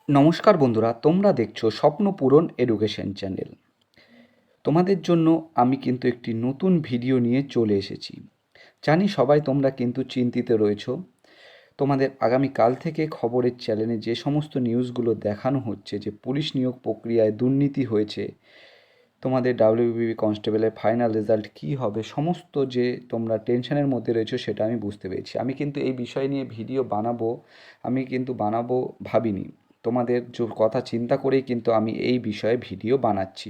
নমস্কার বন্ধুরা, তোমরা দেখছো স্বপ্ন পূরণ এডুকেশন চ্যানেল। তোমাদের জন্য আমি কিন্তু একটি নতুন ভিডিও নিয়ে চলে এসেছি। জানি সবাই তোমরা কিন্তু চিন্তিত রয়েছো। তোমাদের আগামীকাল থেকে খবরের চ্যানেলে যে সমস্ত নিউজগুলো দেখানো হচ্ছে যে পুলিশ নিয়োগ প্রক্রিয়ায় দুর্নীতি হয়েছে, তোমাদের ডাব্লিউবিপি কনস্টেবলের ফাইনাল রেজাল্ট কী হবে, সমস্ত যে তোমরা টেনশনের মধ্যে রয়েছো সেটা আমি বুঝতে পেরেছি। আমি কিন্তু এই বিষয় নিয়ে ভিডিও বানাবো, বানাবো ভাবিনি। তোমাদের কথা চিন্তা করেই কিন্তু আমি এই বিষয়ে ভিডিও বানাচ্ছি।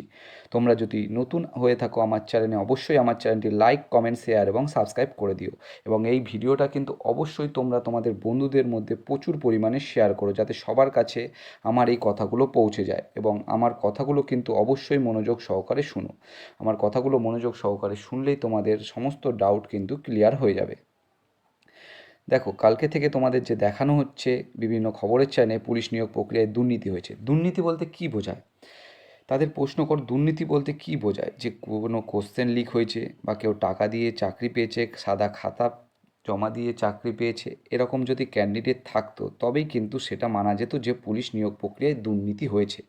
তোমরা যদি নতুন হয়ে থাকো আমার চ্যানেলে, অবশ্যই আমার চ্যানেলটি লাইক, কমেন্ট, শেয়ার এবং সাবস্ক্রাইব করে দিও। এবং এই ভিডিওটা কিন্তু অবশ্যই তোমরা তোমাদের বন্ধুদের মধ্যে প্রচুর পরিমাণে শেয়ার করো, যাতে সবার কাছে আমার এই কথাগুলো পৌঁছে যায়। এবং আমার কথাগুলো কিন্তু অবশ্যই মনোযোগ সহকারে শুনো। আমার কথাগুলো মনোযোগ সহকারে শুনলেই তোমাদের সমস্ত ডাউট কিন্তু ক্লিয়ার হয়ে যাবে। দেখো, কালকে থেকে তোমাদের যে দেখানো হচ্ছে বিভিন্ন খবরের চ্যানেলে পুলিশ নিয়োগ প্রক্রিয়ায় দুর্নীতি হয়েছে। দুর্নীতি বলতে কী বোঝায়? তাদের প্রশ্ন কর, দুর্নীতি বলতে কী বোঝায়? যে কোনো কোশ্চেন লিক হয়েছে, বা কেউ টাকা দিয়ে চাকরি পেয়েছে, সাদা খাতা জমা দিয়ে চাকরি পেয়েছে, এরকম যদি ক্যান্ডিডেট থাকতো তবেই কিন্তু সেটা মানা যেত যে পুলিশ নিয়োগ প্রক্রিয়ায় দুর্নীতি হয়েছে।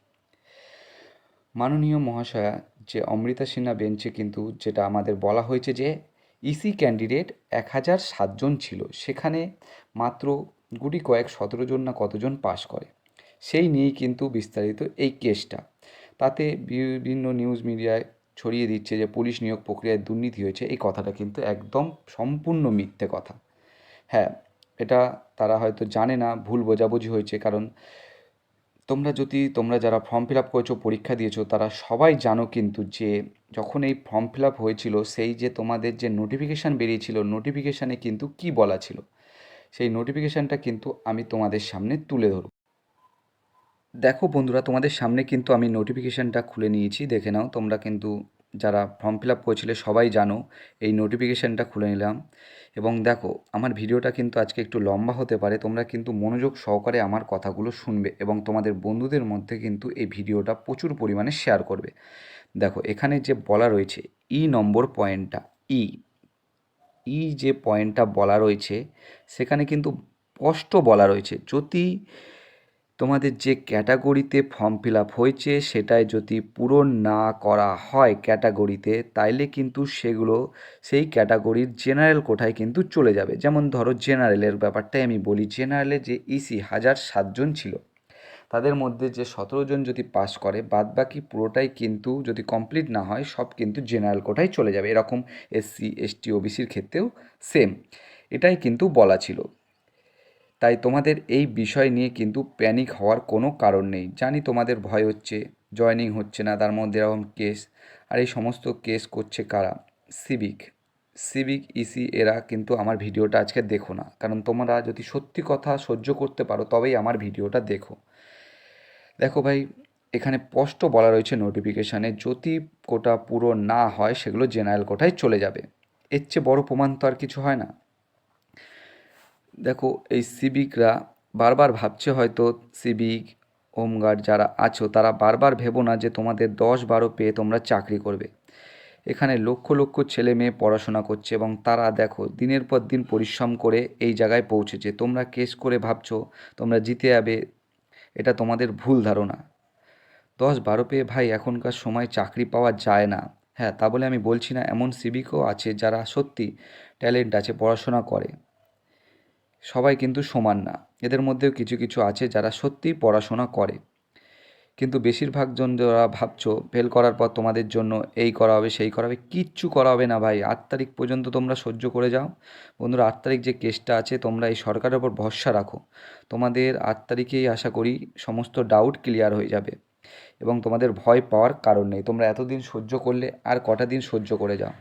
মাননীয় মহাশয়া, যে অমৃতা সিনহা বেঞ্চে কিন্তু যেটা আমাদের বলা হয়েছে যে ইসি ক্যান্ডিডেট 1007 জন ছিল, সেখানে মাত্র গুটি কয়েক 17 জন না কতজন পাশ করে, সেই নিয়েই কিন্তু বিস্তারিত এই কেসটা। তাতে বিভিন্ন নিউজ মিডিয়ায় ছড়িয়ে দিচ্ছে যে পুলিশ নিয়োগ প্রক্রিয়ায় দুর্নীতি হয়েছে। এই কথাটা কিন্তু একদম সম্পূর্ণ মিথ্যে কথা। হ্যাঁ, এটা তারা হয়তো জানে না, ভুল বোঝাবুঝি হয়েছে। কারণ তোমরা যারা ফর্ম ফিল আপ করেছো, পরীক্ষা দিয়েছো, তারা সবাই জানো কিন্তু যে যখন এই ফর্ম ফিল আপ হয়েছিল, সেই যে তোমাদের যে নোটিফিকেশান বেরিয়েছিল, নোটিফিকেশানে কিন্তু কি বলা ছিল, সেই নোটিফিকেশানটা কিন্তু আমি তোমাদের সামনে তুলে ধরব। দেখো বন্ধুরা, তোমাদের সামনে কিন্তু আমি নোটিফিকেশানটা খুলে নিয়েছি, দেখে নাও। তোমরা কিন্তু যারা ফর্ম ফিল আপ করেছিলে সবাই জানো, এই নোটিফিকেশানটা খুলে নিলাম। এবং দেখো, আমার ভিডিওটা কিন্তু আজকে একটু লম্বা হতে পারে, তোমরা কিন্তু মনোযোগ সহকারে আমার কথাগুলো শুনবে এবং তোমাদের বন্ধুদের মধ্যে কিন্তু এই ভিডিওটা প্রচুর পরিমাণে শেয়ার করবে। দেখো, এখানে যে বলা রয়েছে নম্বর পয়েন্টটা, ই যে পয়েন্টটা বলা রয়েছে, সেখানে কিন্তু স্পষ্ট বলা রয়েছে, যদি তোমাদের যে ক্যাটাগরিতে ফর্ম ফিল আপ হয়েছে সেটাই যদি পূরণ না করা হয় ক্যাটাগরিতে, তাইলে কিন্তু সেগুলো সেই ক্যাটাগরির জেনারেল কোটায় কিন্তু চলে যাবে। যেমন ধরো, জেনারেলের ব্যাপারটাই আমি বলি। জেনারেলে যে ইসি 1007 জন ছিল, তাদের মধ্যে যে 17 জন যদি পাস করে, বাদ বাকি পুরোটাই কিন্তু যদি কমপ্লিট না হয়, সব কিন্তু জেনারেল কোটায় চলে যাবে। এরকম এসসি, এসটি, ওবিসির ক্ষেত্রেও সেম এটাই কিন্তু বলা ছিল। তাই তোমাদের এই বিষয় নিয়ে কিন্তু প্যানিক হওয়ার কোনো কারণ নেই। জানি তোমাদের ভয় হচ্ছে, জয়েনিং হচ্ছে না, তার মধ্যে এরকম কেস। আর এই সমস্ত কেস করছে কারা? সিভিক, ইসি, এরা কিন্তু আমার ভিডিওটা আজকে দেখো না। কারণ তোমরা যদি সত্যি কথা সহ্য করতে পারো তবেই আমার ভিডিওটা দেখো। দেখো ভাই, এখানে স্পষ্ট বলা রয়েছে নোটিফিকেশানে, যদি কোটা পুরো না হয় সেগুলো জেনারেল কোটায় চলে যাবে। এর চেয়ে বড় প্রমাণ তো আর কিছু হয় না। দেখো, এই সিভিকরা বারবার ভাবছে, হয়তো সিভিক, হোমগার্ড যারা আছো তারা বারবার ভেবো না যে তোমাদের 10-12 পেয়ে তোমরা চাকরি করবে। এখানে লক্ষ লক্ষ ছেলে মেয়ে পড়াশোনা করছে এবং তারা দেখো দিনের পর দিন পরিশ্রম করে এই জায়গায় পৌঁছেছে। তোমরা কেস করে ভাবছো তোমরা জিতে যাবে, এটা তোমাদের ভুল ধারণা। 10-12 পেয়ে ভাই এখনকার সময় চাকরি পাওয়া যায় না। হ্যাঁ, তা বলে আমি বলছি না, এমন সিভিকও আছে যারা সত্যি ট্যালেন্ট আছে, পড়াশোনা করে। সবাই কিন্তু সমান না, এদের মধ্যেও কিছু কিছু আছে যারা সত্যিই পড়াশোনা করে। কিন্তু বেশিরভাগ জন যারা ভাবছো ফেল করার পর তোমাদের জন্য এই করা হবে সেই করা হবে, কিচ্ছু করা হবে না ভাই। 8 তারিখ পর্যন্ত তোমরা সহ্য করে যাও বন্ধুরা। 8 তারিখ যে কেসটা আছে, তোমরা এই সরকারের ওপর ভরসা রাখো। তোমাদের 8 তারিখেই আশা করি সমস্ত ডাউট ক্লিয়ার হয়ে যাবে এবং তোমাদের ভয় পাওয়ার কারণ নেই। তোমরা এতদিন সহ্য করলে, আর কটা দিন সহ্য করে যাও,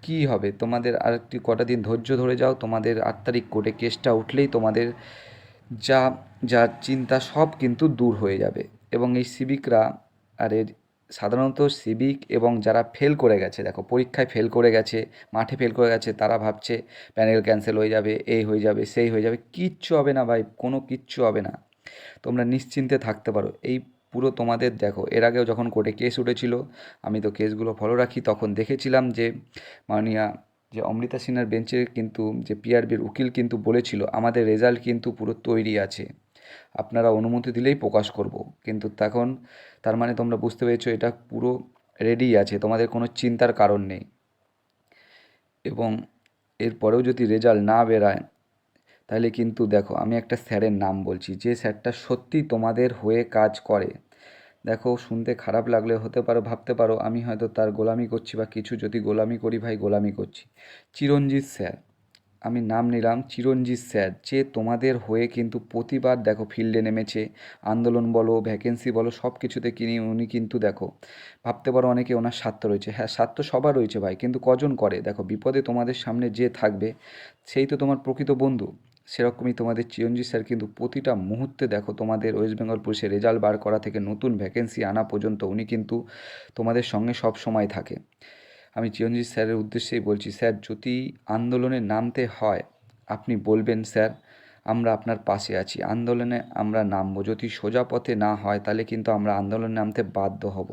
কী হবে তোমাদের? আর একটি কটা দিন ধৈর্য ধরে যাও। তোমাদের 8 তারিখ কোর্টে কেসটা উঠলেই তোমাদের যা যা চিন্তা সব কিন্তু দূর হয়ে যাবে। এবং এই সিভিকরা, আর এর সাধারণত সিভিক এবং যারা ফেল করে গেছে, দেখো পরীক্ষায় ফেল করে গেছে, মাঠে ফেল করে গেছে, তারা ভাবছে প্যানেল ক্যান্সেল হয়ে যাবে, এই হয়ে যাবে, সেই হয়ে যাবে। কিচ্ছু হবে না ভাই, কোনো কিচ্ছু হবে না। তোমরা নিশ্চিন্তে থাকতে পারো। এই পুরো তোমাদের দেখো, এর আগেও যখন কোর্টে কেস উঠেছিল, আমি তো কেসগুলো ফলো রাখি, তখন দেখেছিলাম যে মাননীয়া যে অমৃতা সিনহার বেঞ্চে কিন্তু যে পিআরবির উকিল কিন্তু বলেছিল আমাদের রেজাল্ট কিন্তু পুরো তৈরি আছে, আপনারা অনুমতি দিলেই প্রকাশ করব। কিন্তু তখন তার মানে তোমরা বুঝতে পেরেছো এটা পুরো রেডি আছে, তোমাদের কোনো চিন্তার কারণ নেই। এবং এরপরেও যদি রেজাল্ট না বেরায় তাহলে কিন্তু দেখো আমি একটা স্যারের নাম বলছি, যে স্যারটা সত্যি তোমাদের হয়ে কাজ করে। দেখো শুনতে খারাপ লাগলে হতে পারো, ভাবতে পারো আমি হয়তো তার গোলামি করছি বা কিছু, যদি গোলামি করি ভাই গোলামি করছি। চিরঞ্জিত স্যার, আমি নাম নিলাম চিরঞ্জিত স্যার, যে তোমাদের হয়ে কিন্তু প্রতিবার দেখো ফিল্ডে নেমেছে, আন্দোলন বলো ভ্যাকেন্সি বলো সব কিছুতে কিনি উনি কিন্তু দেখো। ভাবতে পারো অনেকে ওনার স্বার্থ রয়েছে, হ্যাঁ স্বার্থ সবার রয়েছে ভাই, কিন্তু কজন করে? দেখো বিপদে তোমাদের সামনে যে থাকবে সেই তো তোমার প্রকৃত বন্ধু। সেরকমই তোমাদের চিরঞ্জিত স্যার কিন্তু প্রতিটা মুহূর্তে দেখো তোমাদের ওয়েস্ট বেঙ্গল পুলিশের রেজাল্ট বার করা থেকে নতুন ভ্যাকেন্সি আনা পর্যন্ত উনি কিন্তু তোমাদের সঙ্গে সব সময় থাকে। আমি চিরঞ্জিত স্যারের উদ্দেশ্যেই বলছি, স্যার যদি আন্দোলনে নামতে হয় আপনি বলবেন স্যার, আমরা আপনার পাশে আছি, আন্দোলনে আমরা নামবো। যদি সোজা পথে না হয় তাহলে কিন্তু আমরা আন্দোলনে নামতে বাধ্য হব।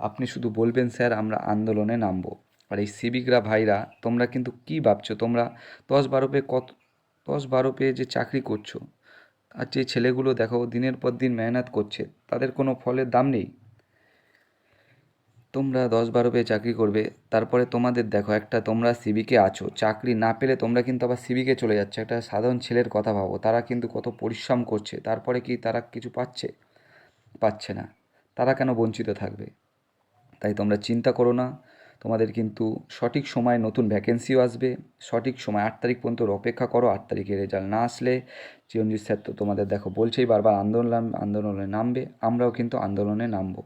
আপনি শুধু বলবেন স্যার আমরা আন্দোলনে নামবো। আর এই সিভিকরা ভাইরা তোমরা কিন্তু কী ভাবছো, তোমরা 10-12 পেয়ে যে চাকরি করছো, আর যে ছেলেগুলো দেখো দিনের পর দিন মেহনত করছে তাদের কোনো ফলের দাম নেই। তোমরা 10-12 পেয়ে চাকরি করবে, তারপরে তোমাদের দেখো একটা তোমরা সিভিকে আছো, চাকরি না পেলে তোমরা কিন্তু আবার সিভিকে চলে যাচ্ছে। একটা সাধারণ ছেলের কথা ভাবো, তারা কিন্তু কত পরিশ্রম করছে, তারপরে কি তারা কিছু পাচ্ছে? পাচ্ছে না। তারা কেন বঞ্চিত থাকবে? তাই তোমরা চিন্তা করো না, তোমাদের কিন্তু সঠিক সময়ে নতুন ভ্যাকেন্সিও আসবে। সঠিক সময় 8 তারিখ পর্যন্ত অপেক্ষা করো, 8 তারিখে রেজাল্ট না আসলে চিরঞ্জিত স্যার তো তোমাদের দেখো বলছেই বারবার আন্দোলনে নামবে, আমরাও কিন্তু আন্দোলনে নামবো।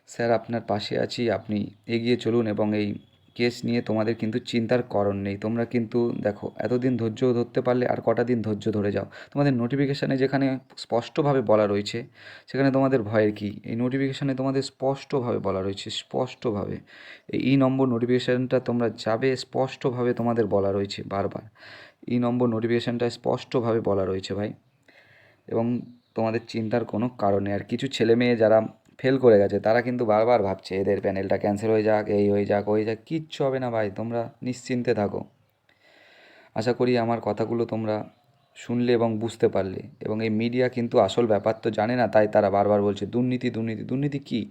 স্যার আপনার পাশে আছি, আপনি এগিয়ে চলুন। এবং এই কেস নিয়ে তোমাদের কিন্তু চিন্তার কারণ নেই। তোমরা কিন্তু দেখো এতদিন ধৈর্য ধরতে পারলে আর কটা দিন ধৈর্য ধরে যাও। তোমাদের নোটিফিকেশানে যেখানে স্পষ্টভাবে বলা রয়েছে সেখানে তোমাদের ভয়ের কী? এই নোটিফিকেশানে তোমাদের স্পষ্টভাবে বলা রয়েছে, স্পষ্টভাবে এই নম্বর নোটিফিকেশানটা তোমরা যাবে, স্পষ্টভাবে তোমাদের বলা রয়েছে বারবার। এই নম্বর নোটিফিকেশানটা স্পষ্টভাবে বলা রয়েছে ভাই। এবং তোমাদের চিন্তার কোনো কারণ নেই। আর কিছু ছেলে মেয়ে যারা ফেল করে গেছে তারা কিন্তু বারবার ভাবছে এদের প্যানেলটা ক্যান্সেল হয়ে যাক, এই হয়ে যাক ওই যাক, কিচ্ছু হবে না ভাই, তোমরা নিশ্চিন্তে থাকো। আশা করি আমার কথাগুলো তোমরা শুনলে এবং বুঝতে পারলে। এবং এই মিডিয়া কিন্তু আসল ব্যাপার তো জানে না, তাই তারা বারবার বলছে দুর্নীতি দুর্নীতি। দুর্নীতি কী?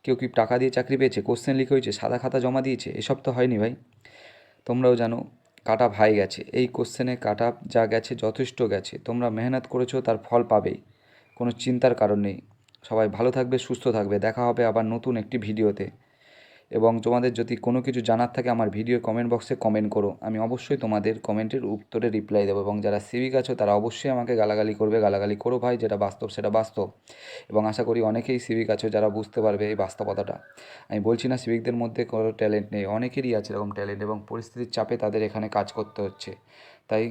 কেউ কি টাকা দিয়ে চাকরি পেয়েছে? কোশ্চেন লিক হয়েছে? সাদা খাতা জমা দিয়েছে? এসব তো হয়নি ভাই। তোমরাও জানো কাটা ভাই গেছে, এই কোশ্চেনে কাটা যা গেছে যথেষ্ট গেছে, তোমরা মেহনত করেছো তার ফল পাবেই, কোনো চিন্তার কারণ নেই। সবাই ভালো থাকবে, সুস্থ থাকবে, দেখা হবে আবার নতুন একটি ভিডিওতে। এবং তোমাদের যদি কোনো কিছু জানার থাকে আমার ভিডিও কমেন্ট বক্সে কমেন্ট করো, আমি অবশ্যই তোমাদের কমেন্টের উত্তরে রিপ্লাই দেবো। এবং যারা সিভিক আছো তারা অবশ্যই আমাকে গালাগালি করবে, গালাগালি করো ভাই, যেটা বাস্তব সেটা বাস্তব। এবং আশা করি অনেকেই সিভিক আছো যারা বুঝতে পারবে এই বাস্তবতাটা। আমি বলছি না সিভিকদের মধ্যে কোনো ট্যালেন্ট নেই, অনেকেরই আছে এরকম ট্যালেন্ট, এবং পরিস্থিতির চাপে তাদের এখানে কাজ করতে হচ্ছে। তাই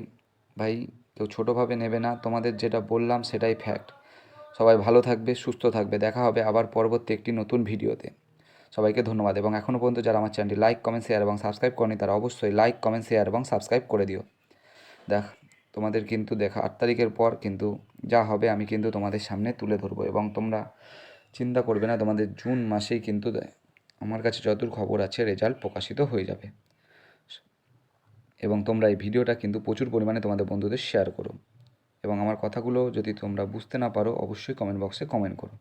ভাই কেউ ছোটোভাবে নেবে না, তোমাদের যেটা বললাম সেটাই ফ্যাক্ট। সবাই ভালো থাকবে, সুস্থ থাকবে, দেখা হবে আবার পরবর্তী একটি নতুন ভিডিওতে। সবাইকে ধন্যবাদ। এবং এখনও পর্যন্ত যারা আমার চ্যানেলটি লাইক কমেন্ট শেয়ার এবং সাবস্ক্রাইব করেনি তারা অবশ্যই লাইক কমেন্ট শেয়ার এবং সাবস্ক্রাইব করে দিও। তোমাদের কিন্তু দেখা 8 তারিখের পর কিন্তু যা হবে আমি কিন্তু তোমাদের সামনে তুলে ধরবো। এবং তোমরা চিন্তা করবে না, তোমাদের জুন মাসেই কিন্তু আমার কাছে যতদূর খবর আছে রেজাল্ট প্রকাশিত হয়ে যাবে। এবং তোমরা এই ভিডিওটা কিন্তু প্রচুর পরিমাণে তোমাদের বন্ধুদের শেয়ার করো। এবং আমার কথাগুলো যদি তোমরা বুঝতে না পারো অবশ্যই কমেন্ট বক্সে কমেন্ট করো।